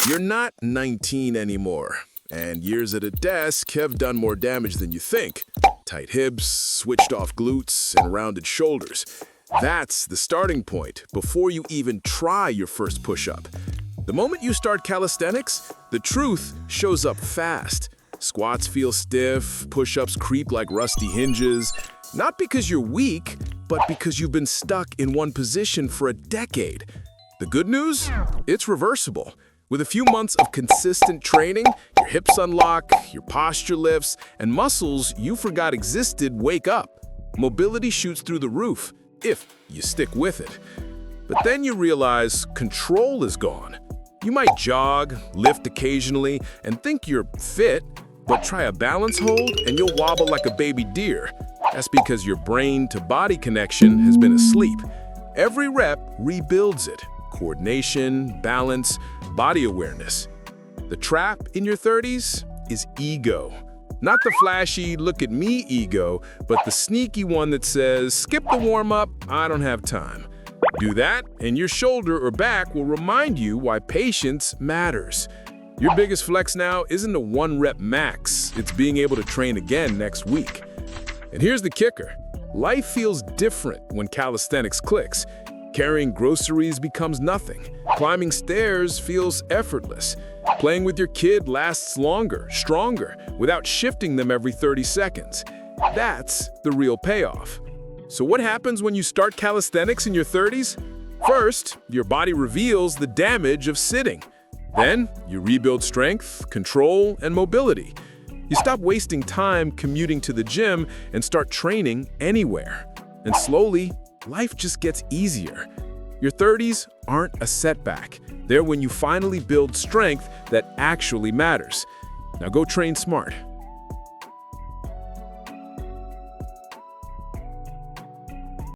You're not 19 anymore, and years at a desk have done more damage than you think. Tight hips, switched off glutes, and rounded shoulders. That's the starting point before you even try your first push-up. The moment you start calisthenics, the truth shows up fast. Squats feel stiff, push-ups creak like rusty hinges. Not because you're weak, but because you've been stuck in one position for a decade. The good news? It's reversible. With a few months of consistent training, your hips unlock, your posture lifts, and muscles you forgot existed wake up. Mobility shoots through the roof, if you stick with it. But then you realize control is gone. You might jog, lift occasionally, and think you're fit, but try a balance hold and you'll wobble like a baby deer. That's because your brain-to-body connection has been asleep. Every rep rebuilds it. Coordination, balance, body awareness. The trap in your 30s is ego. Not the flashy, look-at-me ego, but the sneaky one that says, skip the warm-up, I don't have time. Do that, and your shoulder or back will remind you why patience matters. Your biggest flex now isn't a one-rep max, it's being able to train again next week. And here's the kicker. Life feels different when calisthenics clicks. Carrying groceries becomes nothing. Climbing stairs feels effortless. Playing with your kid lasts longer, stronger, without shifting them every 30 seconds. That's the real payoff. So what happens when you start calisthenics in your 30s? First, your body reveals the damage of sitting. Then, you rebuild strength, control, and mobility. You stop wasting time commuting to the gym and start training anywhere. And slowly, life just gets easier. Your 30s aren't a setback. They're when you finally build strength that actually matters. Now go train smart.